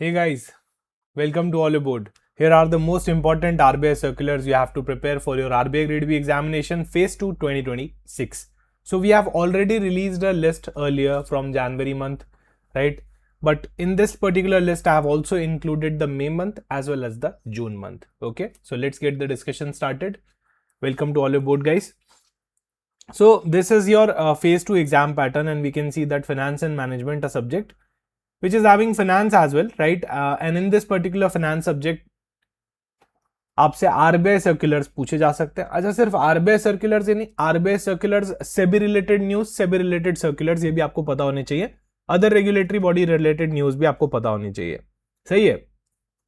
Hey guys, welcome to All Aboard. Here are the most important RBI circulars you have to prepare for your RBI Grade B examination Phase 2 2026. So we have already released a list earlier from January month, right? But in this particular list, I have also included the May month as well as the June month. Okay, so let's get the discussion started. Welcome to All Aboard, guys. So this is your Phase 2 exam pattern, and we can see that finance and management a subject which is having finance as well, right? And in this particular finance subject आपसे RBI circulars पूछे जा सकते हैं. अच्छा, सिर्फ RBI circulars ही नहीं, RBI circulars SEBI related news, SEBI related circulars, ये भी आपको पता होने चाहिए. Other regulatory body related news भी आपको पता होनी चाहिए. सही है.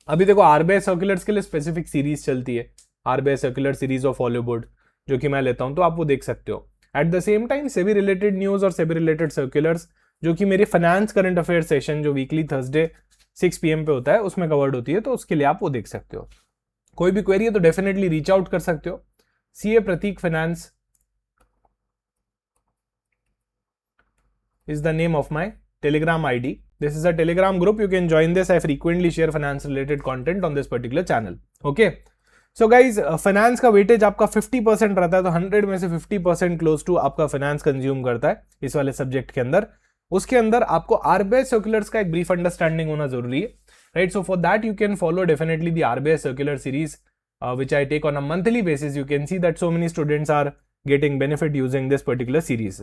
अभी देखो आरबीआई सर्कुलर्स के लिए स्पेसिफिक सीरीज चलती है, RBI circular series of all board, जो कि मैं लेता हूं, तो आप वो देख सकते हो. At the same time SEBI related news और सेबी रिलेटेड सर्कुलर्स, जो कि मेरी फाइनेंस करंट अफेयर सेशन जो वीकली थर्सडे 6 PM पे होता है, उसमें कवर्ड होती है, तो उसके लिए आप वो देख सकते हो. कोई भी क्वेरी है तो डेफिनेटली रीच आउट कर सकते हो. CA Prateek finance is the name of my Telegram ID. This is a Telegram group. You can join this. I frequently share finance related content on this particular channel. Okay. So guys, finance का weightage आपका 50% रहता है, तो 100 में से 50% close to आपका finance consume करता है इस वाले सब्जेक्ट के अंदर. उसके अंदर आपको RBI circulars का एक brief understanding होना जरूरी है, right? So for that you can follow definitely the RBI circular series which I take on a monthly basis. You can see that so many students are getting benefit using this particular series.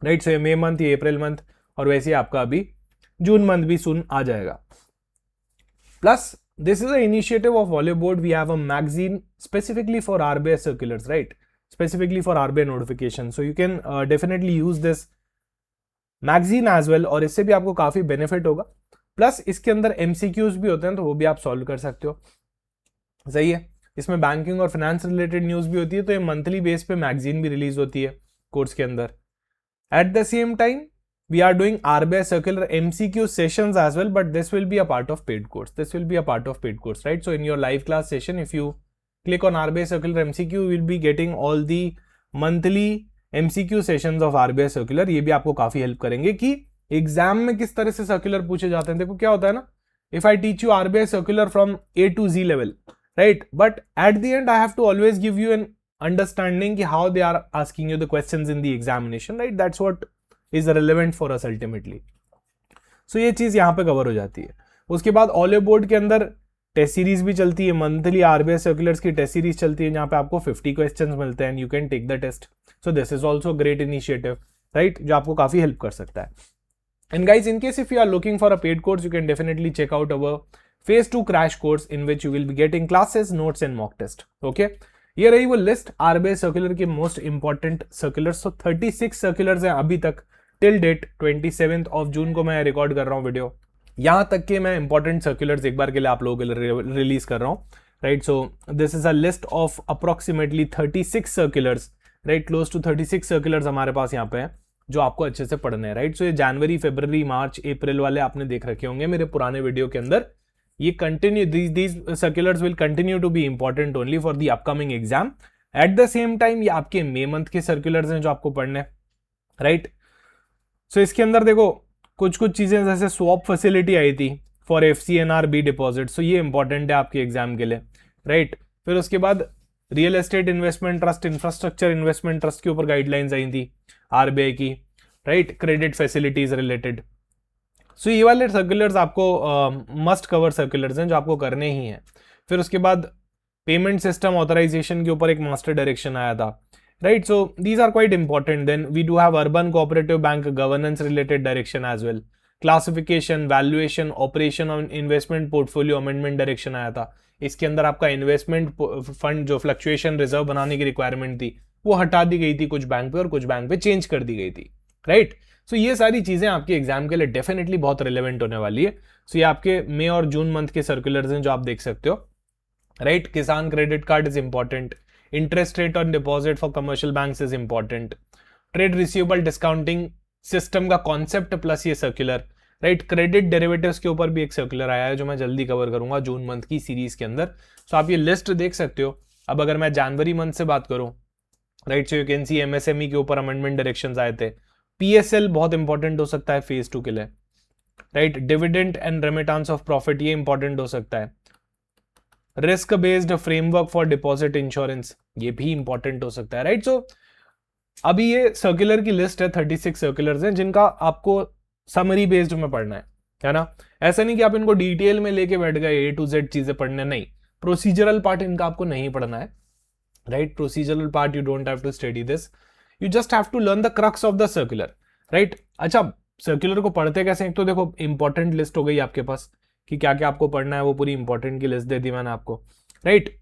Right. So May month, ये April month, और वैसे ही आपका अभी June month भी सुन आ जाएगा. Plus this is a initiative of value board. We have a magazine specifically for RBI circulars, right, specifically for RBI notification. So you can definitely use this magazine as well, और इससे भी आपको काफी benefit होगा. Plus इसके अंदर MCQs भी होते हैं, तो वो भी आप सॉल्व कर सकते हो. सही है. इसमें बैंकिंग और फाइनेंस रिलेटेड न्यूज भी होती है, तो ये मंथली बेस पे मैगजीन भी रिलीज होती है कोर्स के अंदर. At the same time, we are doing RBI circular MCQ sessions as well, but this will be a part of paid course. This will be a part of paid course, right? So in your live class session, if you click on RBI circular MCQ, you will be getting all the monthly MCQ sessions of RBI circular. ये भी आपको काफी help करेंगे कि exam में किस तरह से सर्कुलर पूछे जाते हैं. देखो क्या होता है ना, if I teach you RBI circular from A to Z level, right? But at the end, I have to always give you an understanding how they are asking you the questions in the examination, right? That's what is relevant for us ultimately. So ये चीज यहाँ पे cover हो जाती है. उसके बाद all board के अंदर टेस्ट सीरीज भी चलती है, मंथली आरबीआई सर्कुलर्स की टेस्ट सीरीज चलती है, जहाँ पे आपको 50 क्वेश्चंस मिलते हैं, you can take the test. So this is also great initiative, right, जो आपको काफी हेल्प कर सकता है. And guys, in case if you are looking for a paid course, you can definitely check out our Phase 2 crash course in which you will be getting classes, notes and mock test. Okay. ये रही वो list RBI circular के most important circulars. तो 36 circulars हैं अभी तक till date. 27 जून को मैं रिकॉर्ड कर रहा हूँ वीडियो. यहां तक के मैं इंपॉर्टेंट सर्कुलर्स एक बार के लिए आप लोगों के लिए रिलीज कर रहा हूँ, right. So this is a list of approximately 36 circulars, right. Close to 36 circulars हमारे पास यहाँ पे हैं, जो आपको अच्छे से पढ़ने हैं, राइट. सो ये जनवरी, फरवरी, मार्च, अप्रैल वाले आपने देख रखे होंगे मेरे पुराने वीडियो के अंदर. ये continue, these circulars will continue to be important only for the upcoming exam. At the same time, ये आपके मे मंथ के सर्कुलर्स हैं जो आपको पढ़ने, राइट. सो इसके अंदर देखो कुछ कुछ चीजें, जैसे स्वैप फैसिलिटी आई थी फॉर FCNR-B डिपॉजिट. सो ये इंपॉर्टेंट है आपके एग्जाम के लिए, राइट. फिर उसके बाद real estate investment trust, infrastructure investment trust के ऊपर गाइडलाइंस आई थी आरबीआई की, right. Credit facilities related. So ये वाले सर्कुलर्स आपको मस्ट कवर सर्कुलर्स हैं जो आपको करने ही हैं. फिर उसके बाद पेमेंट सिस्टम ऑथराइजेशन के ऊपर एक मास्टर डायरेक्शन आया था, right. So these are quite important. Then we do have urban cooperative bank governance related direction as well. Classification, valuation, operation on investment portfolio amendment direction आया था. इसके अंदर आपका इन्वेस्टमेंट फंड जो फ्लक्चुएशन रिजर्व बनाने की रिक्वायरमेंट थी, वो हटा दी गई थी कुछ बैंक पे, और कुछ बैंक पे चेंज कर दी गई थी, राइट. सो ये सारी चीजें आपके एग्जाम के लिए डेफिनेटली बहुत रिलेवेंट होने वाली है. सो ये आपके मे और जून मंथ के सर्कुलर्स हैं जो आप देख सकते हो, राइट. किसान credit card is important. Interest rate on deposit for commercial banks is important. Trade receivable discounting system का कॉन्सेप्ट प्लस ये सर्कुलर, राइट. क्रेडिट डेरिवेटिव्स के ऊपर भी एक सर्कुलर आया है जो मैं जल्दी कवर करूंगा जून मंथ की सीरीज के अंदर. सो आप ये लिस्ट देख सकते हो. अब अगर मैं जनवरी मंथ से बात करूं, right, so you can see MSME के ऊपर अमेंडमेंट डायरेक्शंस आए थे. पीएसएल बहुत इंपॉर्टेंट हो सकता है फेज 2 के लिए, right, dividend and remittance of profit, ये इंपॉर्टेंट हो सकता है। Risk based framework for deposit insurance, ये भी इंपॉर्टेंट हो सकता है, राइट। सो अभी ये सर्कुलर की लिस्ट है, 36 सर्कुलर्स हैं जिनका आपको समरी बेस्ड में पढ़ना है ना। ऐसा नहीं कि आप इनको डिटेल में लेके बैठ गए A to Z चीजें पढ़ने, नहीं, प्रोसीजरल पार्ट इनका आपको नहीं पढ़ना है, right. Procedural part you don't have to study this, you just have to learn the crux of the circular, right. अच्छा, सर्कुलर को पढ़ते कैसे, एक तो देखो इंपॉर्टेंट लिस्ट हो गई आपके पास कि क्या क्या आपको पढ़ना है, वो पूरी इंपॉर्टेंट की लिस्ट दे दी मैंने आपको, राइट।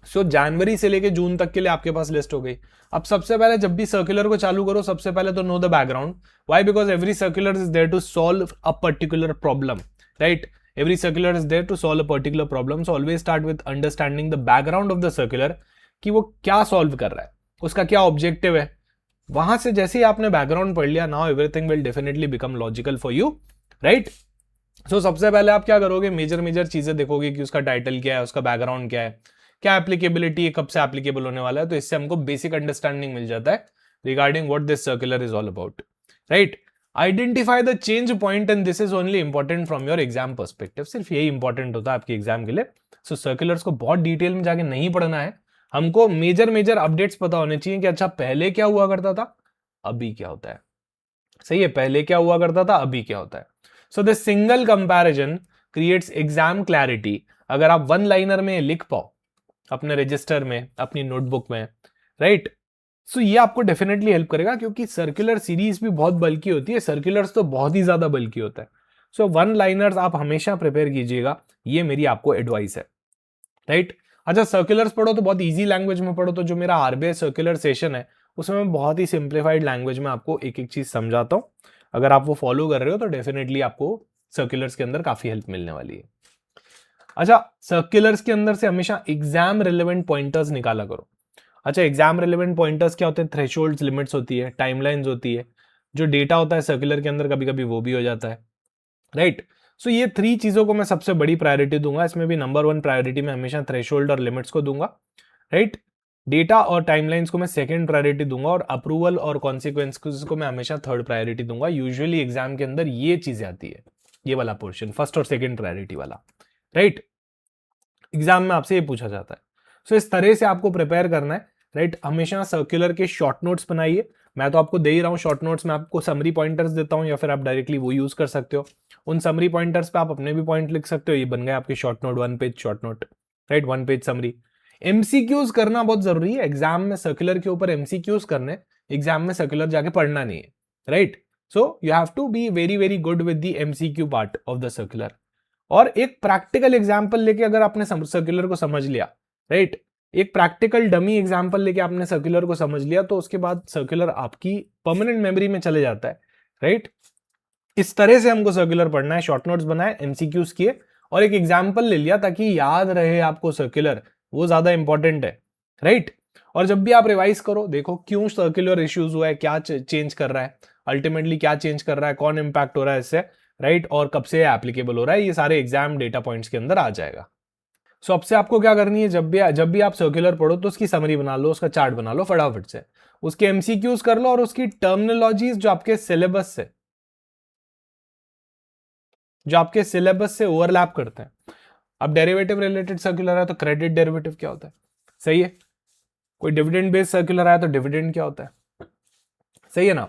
सो जनवरी से लेके जून तक के लिए आपके पास लिस्ट हो गई। अब सबसे पहले जब भी सर्कुलर को चालू करो, सबसे पहले तो know the background. Why? Because every circular is there to solve a particular problem, right. Every circular is there to solve a particular problem, so always start with understanding the background of the circular, कि वो क्या solve कर रहा है, उसका क्या objective है। वहां से जैसे ही आपने बैकग्राउंड पढ़ लिया, now everything will definitely become logical for you, right. So सबसे पहले आप क्या करोगे, मेजर चीजें देखोगे कि उसका टाइटल क्या है, उसका बैकग्राउंड क्या है, क्या एप्लीकेबिलिटी है, कब से एप्लीकेबल होने वाला है। तो इससे हमको बेसिक अंडरस्टैंडिंग मिल जाता है regarding what this circular is all about, right. Identify the change point and this is only important from your exam perspective, सिर्फ यही इंपॉर्टेंट होता है आपके एग्जाम के लिए। सो सर्कुलर्स को बहुत डिटेल में जाके नहीं पढ़ना है, हमको मेजर अपडेट्स पता होने चाहिए कि अच्छा पहले क्या हुआ करता था, अभी क्या होता है। सही है, पहले क्या हुआ करता था, अभी क्या होता है। So the single comparison creates exam clarity. अगर आप वन लाइनर में लिख पाओ अपने रजिस्टर में, अपनी नोटबुक में, राइट, सो ये आपको डेफिनेटली हेल्प करेगा, क्योंकि सर्कुलर सीरीज भी बहुत बल्कि होती है, सर्कुलर्स तो बहुत ही ज्यादा बल्कि होता है। सो वन लाइनर्स आप हमेशा प्रिपेयर कीजिएगा, ये मेरी आपको एडवाइस है, राइट। अच्छा, सर्कुलर्स पढ़ो तो बहुत इजी लैंग्वेज में पढ़ो। तो जो मेरा आरबीआई सर्कुलर सेशन है उसमें मैं बहुत ही सिंप्लीफाइड लैंग्वेज में आपको एक एक चीज समझाता हूं। अगर आप वो फॉलो कर रहे हो तो डेफिनेटली आपको सर्कुलर्स के अंदर काफी हेल्प मिलने वाली है। अच्छा, सर्कुलर्स के अंदर से हमेशा एग्जाम रिलेवेंट पॉइंटर्स निकाला करो। अच्छा, एग्जाम रिलेवेंट पॉइंटर्स क्या होते हैं, थ्रेशोल्ड्स, लिमिट्स होती है, टाइमलाइंस होती है, जो डेटा होता है सर्कुलर के अंदर कभी कभी वो भी हो जाता है, राइट। सो ये 3 चीजों को मैं सबसे बड़ी प्रायोरिटी दूंगा, इसमें भी नंबर 1 प्रायोरिटी में हमेशा थ्रेशोल्ड और लिमिट्स को दूंगा, राइट। डेटा और टाइमलाइंस को मैं सेकंड प्रायोरिटी दूंगा, और अप्रूवल और कॉन्सिक्वेंसेस को मैं हमेशा थर्ड प्रायोरिटी दूंगा। यूजुअली एग्जाम के अंदर ये चीजें आती है, ये वाला पोर्शन, फर्स्ट और सेकंड प्रायोरिटी वाला, राइट। एग्जाम में आपसे ये पूछा जाता है। सो इस तरह से आपको प्रिपेयर करना है, राइट। हमेशा सर्कुलर के शॉर्ट नोट्स बनाइए, मैं तो आपको दे ही रहा हूँ शॉर्ट नोट्स में, आपको समरी पॉइंटर्स देता हूँ, या फिर आप डायरेक्टली वो यूज कर सकते हो। उन समरी पॉइंटर्स पे आप अपने भी पॉइंट लिख सकते हो, ये बन गए आपके short note, 1 page short note, right, 1 page summary. MCQs करना बहुत जरूरी है एग्जाम में, सर्कुलर के ऊपर एमसीक्यूज करने, एग्जाम में सर्कुलर जाके पढ़ना नहीं है, right. So you have to be very very good with the MCQ part of the circular. और एक प्रैक्टिकल एग्जाम्पल लेके अगर आपने सर्कुलर को समझ लिया, राइट, एक प्रैक्टिकल डमी एग्जाम्पल लेके आपने सर्कुलर को समझ लिया, तो उसके बाद सर्कुलर आपकी परमानेंट मेमोरी में चले जाता है, राइट। इस तरह से हमको सर्कुलर पढ़ना है, शॉर्ट नोट्स बनाए, एमसीक्यूज किए, और एक एग्जाम्पल ले लिया ताकि याद रहे आपको सर्कुलर, वो ज्यादा इंपॉर्टेंट है, राइट। और जब भी आप रिवाइज करो, देखो क्यों सर्कुलर इश्यूज हुआ है, क्या चेंज कर रहा है, अल्टीमेटली क्या चेंज कर रहा है, कौन इंपैक्ट हो रहा है इससे, राइट, और कब से एप्लीकेबल हो रहा है, ये सारे एग्जाम डेटा पॉइंट्स के अंदर आ जाएगा। सो अब से आपको क्या करनी है, जब भी आप सर्कुलर पढ़ो तो उसकी समरी बना लो, उसका चार्ट बना लो फटाफट से, उसके एमसीक्यूज कर लो, और उसकी टर्मिनोलॉजीज जो आपके सिलेबस से ओवरलैप करते हैं। अब डेरिवेटिव रिलेटेड सर्कुलर है तो क्रेडिट डेरिवेटिव क्या होता है, सही है। कोई डिविडेंड बेस्ड सर्कुलर आया तो डिविडेंड क्या होता है, सही है ना।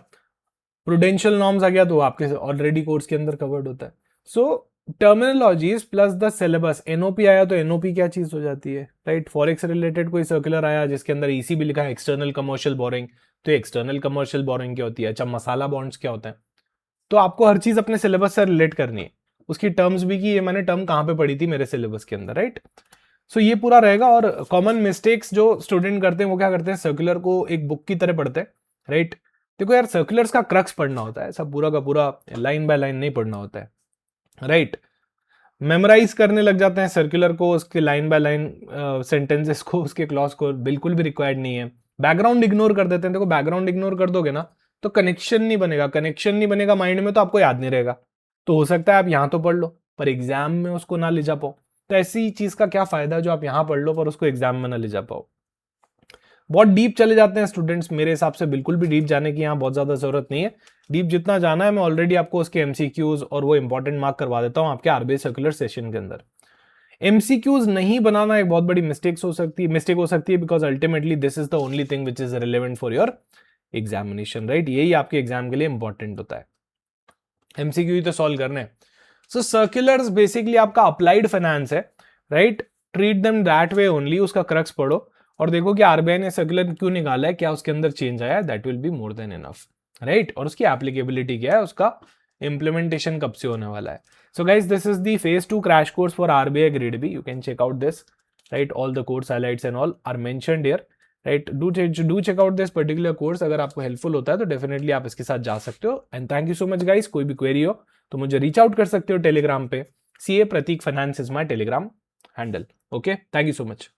प्रूडेंशियल नॉर्म्स आ गया तो आपके ऑलरेडी कोर्स के अंदर कवर्ड होता है। So terminologies plus the syllabus, NOP आया तो एनओपी क्या चीज हो जाती है, राइट। फॉरेक्स रिलेटेड कोई सर्कुलर आया जिसके अंदर ईसी भी लिखा है, एक्सटर्नल कमर्शियल बोरिंग, तो एक्सटर्नल कमर्शियल बोरिंग क्या होती है। अच्छा, मसाला बॉन्ड्स क्या होता है। तो आपको हर चीज अपने सिलेबस से रिलेट करनी है, उसकी टर्म्स भी की ये मैंने टर्म कहां पे पढ़ी थी मेरे सिलेबस के अंदर, राइट। सो ये पूरा रहेगा। और कॉमन मिस्टेक्स जो स्टूडेंट करते हैं वो क्या करते हैं, सर्कुलर को एक बुक की तरह पढ़ते हैं, राइट। देखो यार, सर्कुलर्स का क्रक्स पढ़ना होता है, सब पूरा का पूरा लाइन बाय लाइन नहीं पढ़ना होता है, राइट। मेमोराइज करने लग जाते हैं सर्कुलर को, उसके लाइन बाय लाइन सेंटेंसेस को, उसके क्लॉज को, बिल्कुल भी रिक्वायर्ड नहीं है। बैकग्राउंड इग्नोर कर देते हैं। देखो बैकग्राउंड इग्नोर कर दोगे ना तो कनेक्शन नहीं बनेगा माइंड में, तो आपको याद नहीं रहेगा। तो हो सकता है आप यहां तो पढ़ लो पर एग्जाम में उसको ना ले जा पाओ, तो ऐसी चीज का क्या फायदा जो आप यहां पढ़ लो पर उसको एग्जाम में ना ले जा पाओ। बहुत डीप चले जाते हैं स्टूडेंट्स, मेरे हिसाब से बिल्कुल भी डीप जाने की यहाँ बहुत ज्यादा जरूरत नहीं है। डीप जितना जाना है मैं ऑलरेडी आपको उसके एमसीक्यूज और वो इंपॉर्टेंट मार्क करवा देता हूं आपके आरबीआई सर्कुलर सेशन के अंदर। एमसीक्यूज नहीं बनाना एक बहुत बड़ी मिस्टेक हो सकती है because ultimately this is the only thing which is relevant for your examination, right? यही आपके एग्जाम के लिए इंपॉर्टेंट होता है, एमसीक्यू तो सॉल्व करने। सो सर्कुलर्स बेसिकली आपका अप्लाइड फाइनेंस है, right? Treat them that way only, उसका क्रक्स पढ़ो और देखो कि आरबीआई ने सर्कुलर क्यों निकाला है, क्या उसके अंदर चेंज आया, that will be more than enough, right? और उसकी एप्लीकेबिलिटी क्या है, उसका इंप्लीमेंटेशन कब से होने वाला है। So guys this is the phase 2 crash course for RBI grade B, you can check out this, right? All the course highlights and all are mentioned here, right? Do check out this particular course, अगर आपको helpful होता है तो definitely आप इसके साथ जा सकते हो। And thank you so much guys, कोई भी क्वेरी हो तो मुझे रीच आउट कर सकते हो टेलीग्राम पे, CA Prateek finance is my Telegram handle. Okay, thank you so much.